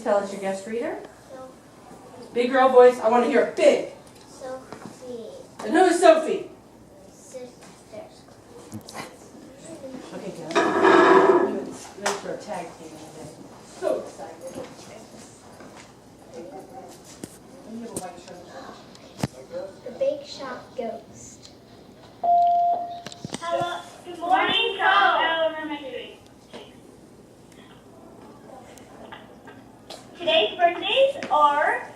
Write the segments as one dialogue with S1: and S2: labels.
S1: tell us your guest reader.
S2: Sophie.
S1: Big girl voice. I want to hear it big.
S2: Sophie.
S1: And who is Sophie?
S2: Sisters.
S1: Okay, good. You went for a tag team today. So excited. And you have a white shirt.
S2: The Bake Shop Ghost.
S3: Hello. Good morning, Charles Elementary. Today's birthdays are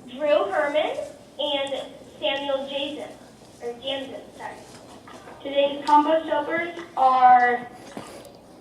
S3: Drew Herman and Samuel Jansen, sorry. Today's compost helpers are,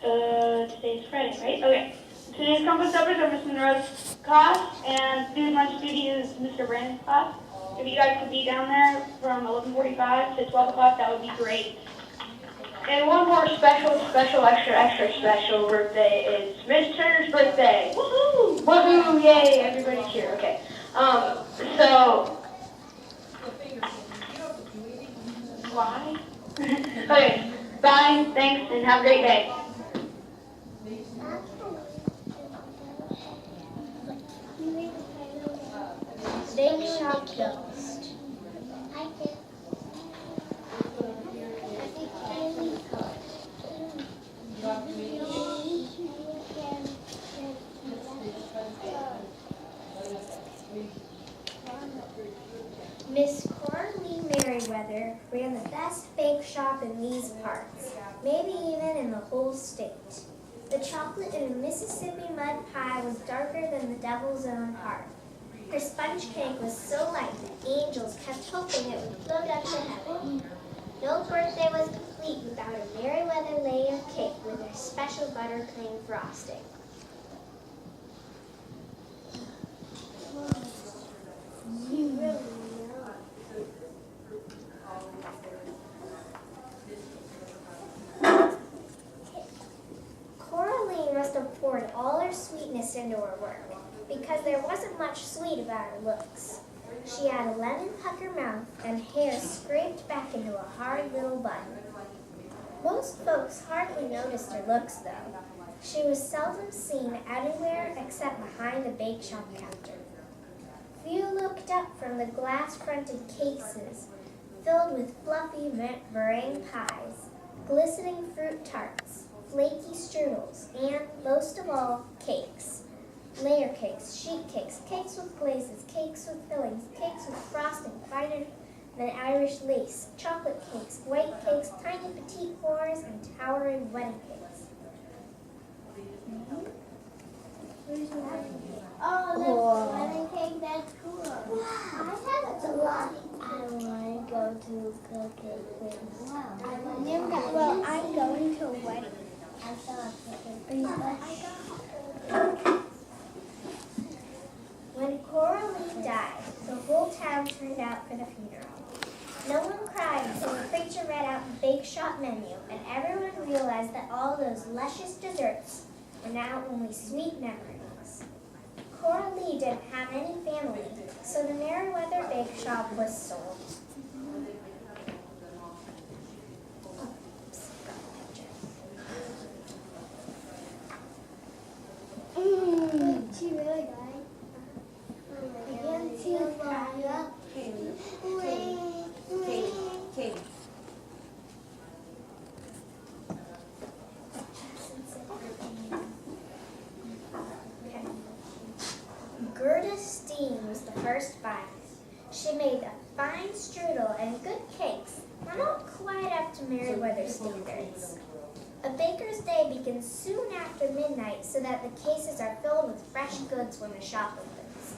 S3: today's Friday, right? Okay. Today's compost helpers are Miss Monroe's class, and student lunch duty is Mr. Brandon's class. If you guys could be down there from 11:45 to 12 o'clock, that would be great. And one more extra special birthday is Miss Turner's birthday. Woohoo! Woohoo! Yay! Everybody's here. Okay. So. Why? Okay. Bye. Thanks, and have a great day.
S2: Bake Shop Ghost. Miss Coralie Merriweather ran the best bake shop in these parts, maybe even in the whole state. The chocolate in a Mississippi mud pie was darker than the devil's own heart. Her sponge cake was so light that angels kept hoping it would float up to heaven. No birthday was complete without a Merriweather layer cake with her special buttercream frosting. You really know. Coraline must have poured all her sweetness into her work, because there wasn't much sweet about her looks. She had a lemon pucker mouth and hair scraped back into a hard little bun. Most folks hardly noticed her looks, though. She was seldom seen anywhere except behind the bake shop counter. Few looked up from the glass-fronted cases filled with fluffy meringue pies, glistening fruit tarts, flaky strudels, and, most of all, cakes. Layer cakes, sheet cakes, cakes with glazes, cakes with fillings, cakes with frosting finer than Irish lace, chocolate cakes, white cakes, tiny petite fours, and towering wedding cakes.
S4: Oh, that's wedding cake, that's cool. Wow. That's a lot. I want to go to the cake with. Wow.
S2: Well, I'm going to a wedding.
S4: I thought
S2: When Coralie died, the whole town turned out for the funeral. No one cried until the preacher read out the bake shop menu, and everyone realized that all those luscious desserts were now only sweet memories. Coralie didn't have any family, so the Merriweather Bake Shop was sold.
S4: Did she really die?
S2: Again, to fire.
S1: Katie.
S2: Gerda Steen was the first buyer. She made a fine strudel and good cakes, but not quite up to Merriweather standards. A baker's day begins soon after midnight so that the cases are filled with fresh goods when the shop opens.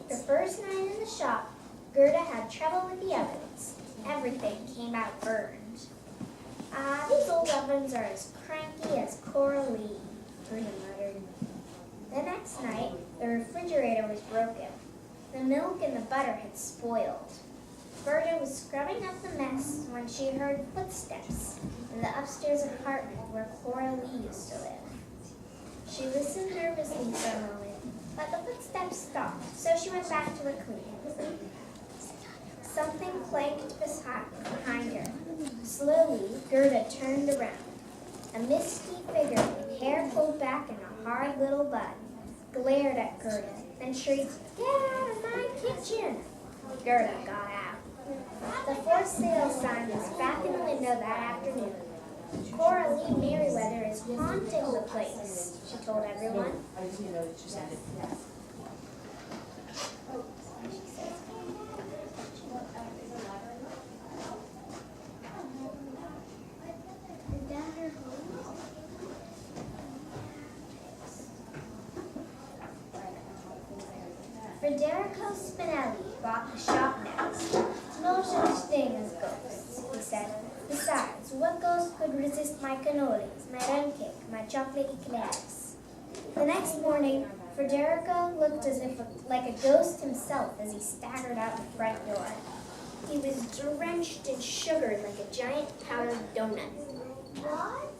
S2: The first night in the shop, Gerda had trouble with the ovens. Everything came out burned. These old ovens are as cranky as Coralie, Gerda muttered. The next night, the refrigerator was broken. The milk and the butter had spoiled. Gerda was scrubbing up the mess when she heard footsteps in the upstairs apartment where Coralie used to live. She listened nervously for a moment, but the footsteps stopped, so she went back to her cleaning. Something clanked behind her. Slowly, Gerda turned around. A misty figure with hair pulled back in a hard little bun glared at Gerda, then shrieked, "Get out of my kitchen!" Gerda got out. The for sale sign was back in the window that afternoon. Coralie Merriweather is haunting the place, she told everyone.
S1: I just need to know that you sent it.
S4: Is that her home?
S2: Federico Spinelli bought the shop next. No such thing as ghosts, he said. Besides, what ghost could resist my cannolis, my rum cake, my chocolate eclairs? The next morning, Federico looked as if like a ghost himself as he staggered out the front door. He was drenched in sugar like a giant powdered donut.
S4: What?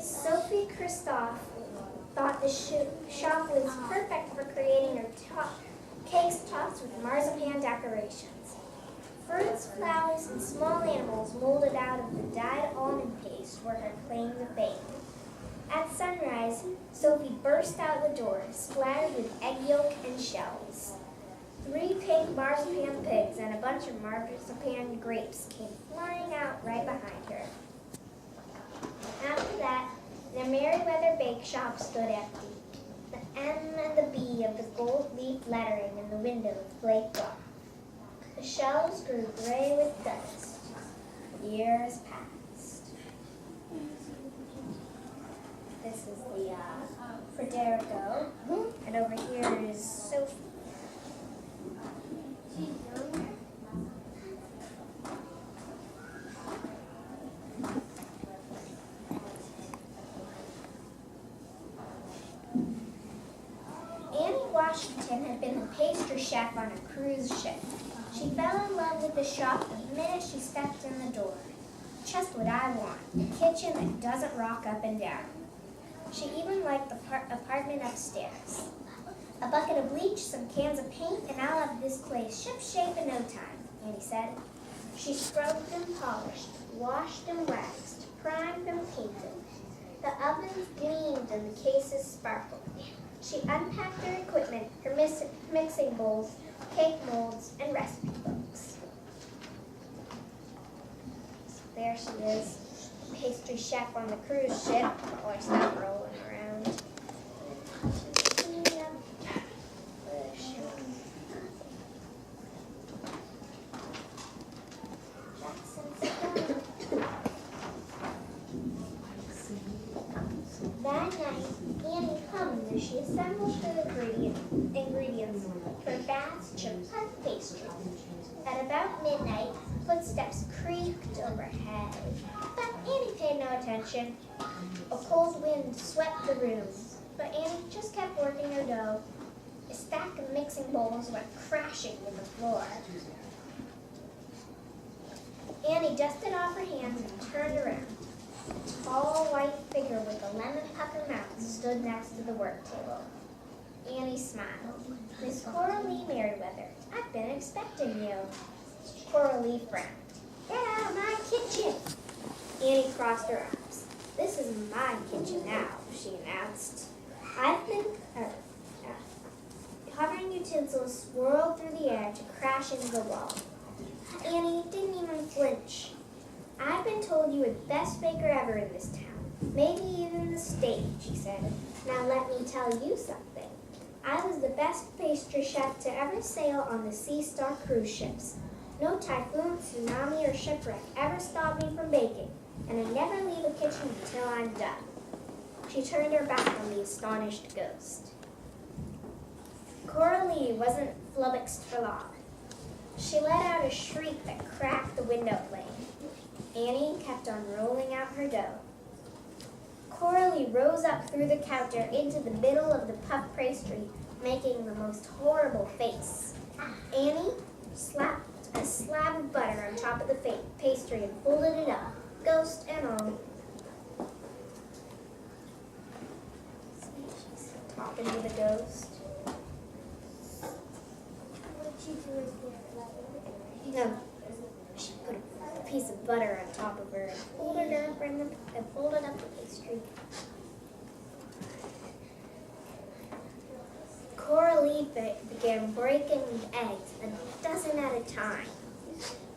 S2: Sophie Christophe thought the shop was perfect for creating her cakes topped with marzipan decorations. Fruits, flowers, and small animals molded out of the dyed almond paste were her claim to fame. At sunrise, Sophie burst out the door, splattered with egg yolk and shells. 3 pink marzipan pigs and a bunch of marzipan grapes came flying out right behind her. After that, the Merriweather Bake Shop stood empty. The M and the B of the gold leaf lettering in the windows flaked off. The shelves grew gray with dust. Years passed. This is the Federico, and over here is Sophie. Annie Washington had been a pastry chef on a cruise ship. She fell in love with the shop the minute she stepped in the door. Just what I want, a kitchen that doesn't rock up and down. She even liked the apartment upstairs. A bucket of bleach, some cans of paint, and I'll have this place ship-shape in no time, Annie said. She scrubbed and polished, washed and waxed, primed and painted. The ovens gleamed and the cases sparkled. She unpacked her equipment, her mixing bowls, cake molds, and recipe books. There she is, pastry chef on the cruise ship. Oh, I stopped rolling around. That night, Annie hummed as she assembled the ingredients for a batch of puff pastry. At about midnight, footsteps creaked overhead, but Annie paid no attention. A cold wind swept the room, but Annie just kept working her dough. A stack of mixing bowls went crashing to the floor. Annie dusted off her hands and turned around. A tall white figure with a lemon pucker mouth stood next to the work table. Annie smiled. "Miss Coralie Merriweather, I've been expecting you." Coralie frowned. "Get out of my kitchen!" Annie crossed her arms. "This is my kitchen now," she announced. "I've been..." Hovering utensils swirled through the air to crash into the wall. Annie didn't even flinch. "I've been told you were the best baker ever in this town, maybe even the state," she said. "Now let me tell you something. I was the best pastry chef to ever sail on the Sea Star cruise ships. No typhoon, tsunami, or shipwreck ever stopped me from baking, and I never leave a kitchen until I'm done." She turned her back on the astonished ghost. Coralie wasn't flummoxed for long. She let out a shriek that cracked the window pane. Annie kept on rolling out her dough. Coralie rose up through the counter into the middle of the puff pastry, making the most horrible face. Annie slapped a slab of butter on top of the pastry and folded it up, ghost and all. She's talking to the ghost.
S4: What did you do with your letter?
S2: No. She put a piece of butter on top of her and folded up the Coralie began breaking eggs a dozen at a time.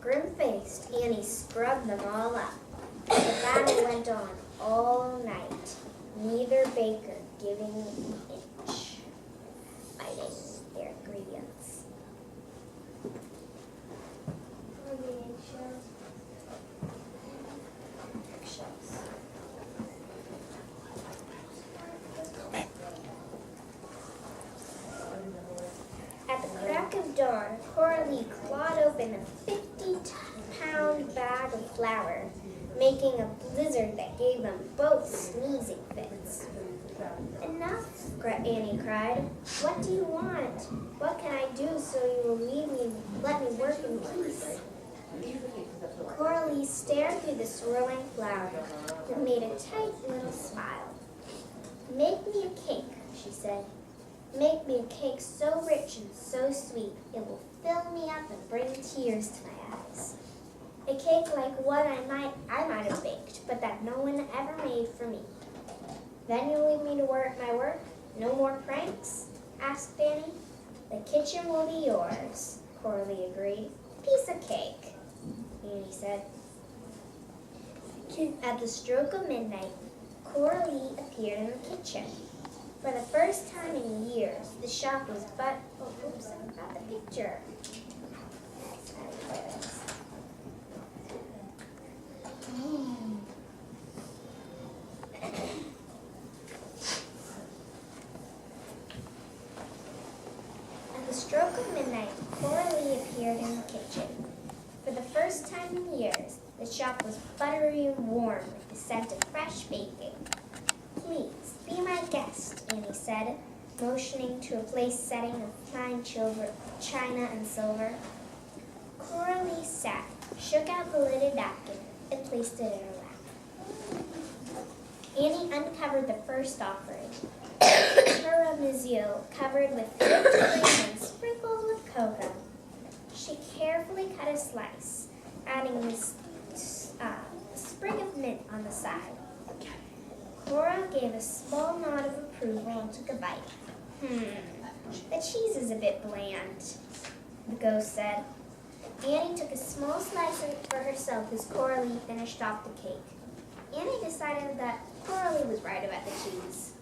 S2: Grim-faced, Annie scrubbed them all up. The battle went on all night, neither baker giving an inch, fighting their ingredients. At the crack of dawn, Coralie clawed open a 50-pound bag of flour, making a blizzard that gave them both sneezing fits. Enough, Annie cried. What do you want? What can I do so you will let me work in peace? Coralie stared through the swirling flour and made a tight little smile. Make me a cake, she said. Make me a cake so rich and so sweet, it will fill me up and bring tears to my eyes. A cake like what I might have baked, but that no one ever made for me. Then you'll leave me to my work? No more pranks? Asked Annie. The kitchen will be yours, Coralie agreed. Piece of cake, Annie said. At the stroke of midnight, Coralie appeared in the kitchen. For the first time in years, the shop was I forgot the picture. At the stroke of midnight, Coralie appeared in the kitchen. For the first time in years, the shop was buttery and warm with the scent of fresh baking. Please, be my guest, Annie said, motioning to a place setting of fine china and silver. Coralie sat, shook out the lidded napkin, and placed it in her lap. Annie uncovered the first offering, tiramisu covered with whipped cream and sprinkled with cocoa. She carefully cut a slice, adding a sprig of mint on the side. Cora gave a small nod of approval and took a bite. The cheese is a bit bland, the ghost said. Annie took a small slice for herself as Coralie finished off the cake. Annie decided that Coralie was right about the cheese.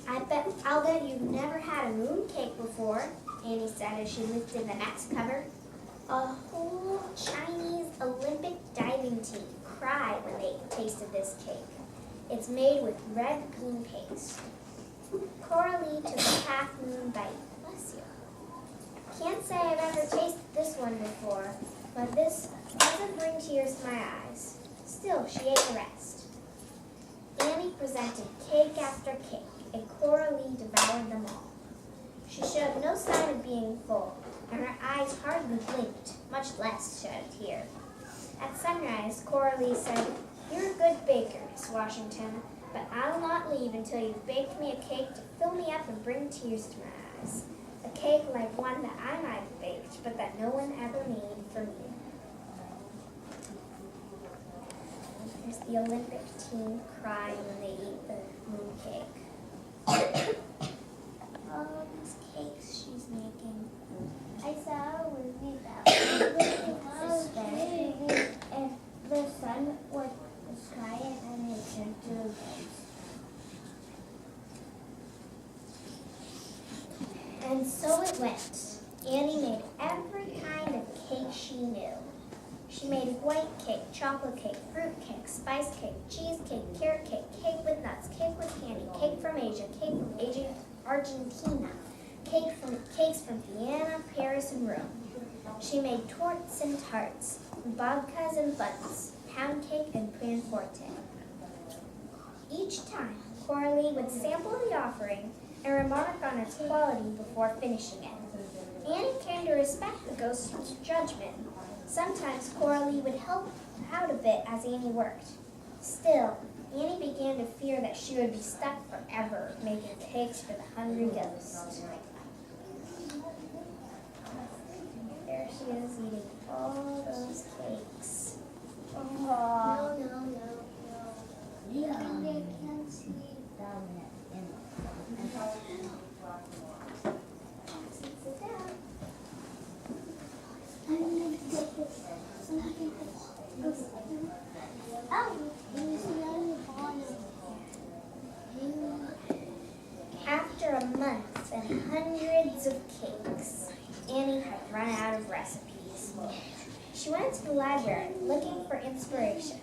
S2: I'll bet you've never had a moon cake before, Annie said as she lifted the next cover. A whole Chinese Olympic diving team cried when they tasted this cake. It's made with red bean paste. Coralie took a half-moon bite. Bless you. Can't say I've ever tasted this one before, but this doesn't bring tears to my eyes. Still, she ate the rest. Annie presented cake after cake, and Coralie devoured them all. She showed no sign of being full, and her eyes hardly blinked, much less shed a tear. At sunrise, Coralie said, "You're a good baker, Miss Washington, but I'll not leave until you've baked me a cake to fill me up and bring tears to my eyes. A cake like one that I might have baked, but that no one ever made for me." There's the Olympic team crying when they eat the moon cake. All these cakes she's making.
S4: I saw a movie about suspended and the sun was the sky and it turned to a ghost.
S2: And so it went. Annie made every kind of cake she knew. She made white cake, chocolate cake, fruit cake, spice cake, cheesecake, carrot cake, cake with nuts, cake with candy, cake from Asia, cake from Argentina, cakes from Vienna, Paris, and Rome. She made torts and tarts, babkas and buns, pound cake and pain forte. Each time, Coralie would sample the offering and remark on its quality before finishing it. Annie came to respect the ghost's judgment. Sometimes Coralie would help out a bit as Annie worked. Still, Annie began to fear that she would be stuck forever making cakes for the hungry ghost. There she is eating all those cakes.
S4: No. Yeah. And they can see down in
S2: Sit down.
S4: I'm gonna take this. Oh, you see on the bottom.
S2: After a month and hundreds of cakes, Annie had run out of recipes. She went to the library looking for inspiration.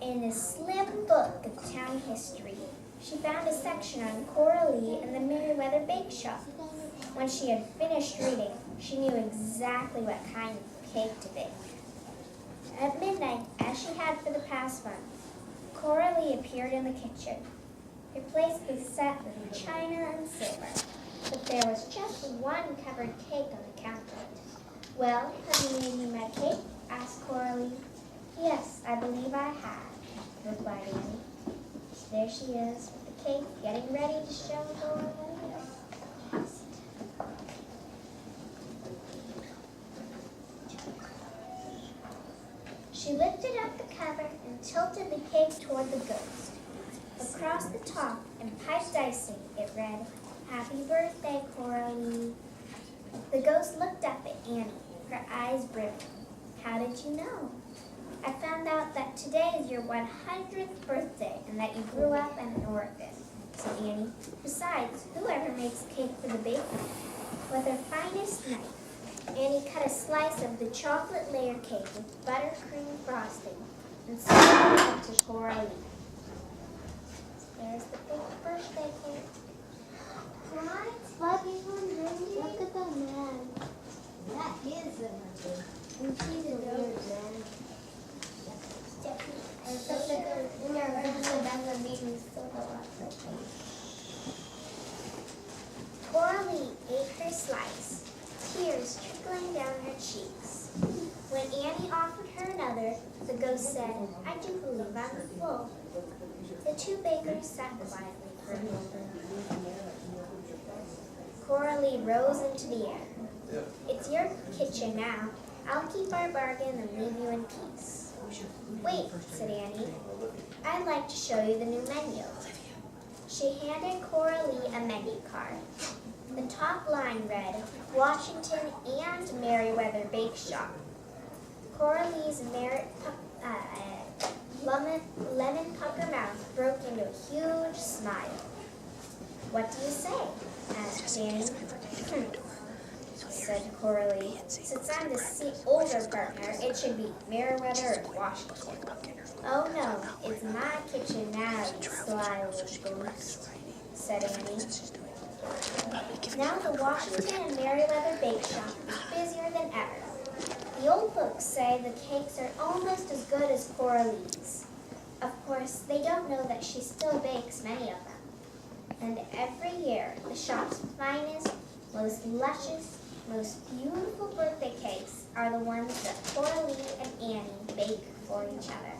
S2: In a slim book of town history, she found a section on Coralie and the Merriweather Bake Shop. When she had finished reading, she knew exactly what kind of cake to bake. At midnight, as she had for the past month, Coralie appeared in the kitchen. Her place was set with china and silver, but there was just one covered cake on the counter. "Well, have you made me my cake?" asked Coralie. "Yes, I believe I have," replied Annie. There she is with the cake, getting ready to show Coralie. She lifted up the cover and tilted the cake toward the ghost. Across the top, in piped icing, it read, "Happy birthday, Coralie." The ghost looked up at Annie, her eyes brimming. "How did you know?" "I found out that today is your 100th birthday and that you grew up in an orphan," said Annie. "Besides, whoever makes cake for the baker?" With her finest knife, Annie cut a slice of the chocolate layer cake with buttercream frosting and served it up to Coralie. There's the big birthday cake.
S4: What? What is 100? Look at the man. That is 100. And she's a weird man.
S2: Coralie ate her slice, tears trickling down her cheeks. When Annie offered her another, the ghost said, "I do believe I'm full." The two bakers sat quietly for a moment. Coralie rose into the air. "It's your kitchen now. I'll keep our bargain and leave you in peace." "Wait," said Annie. "I'd like to show you the new menu." She handed Coralie a menu card. The top line read, "Washington and Merriweather Bake Shop." Coralie's lemon pucker mouth broke into a huge smile. "What do you say?" asked Annie. Said Coralie. "Since I'm the older partner, it should be Merriweather or Washington." "Oh no, it's my kitchen now, you sly little goose," said Annie. Now the Washington and Merriweather Bake Shop is busier than ever. The old books say the cakes are almost as good as Coralie's. Of course, they don't know that she still bakes many of them. And every year, the shop's finest, most luscious, most beautiful birthday cakes are the ones that Coralie and Annie bake for each other.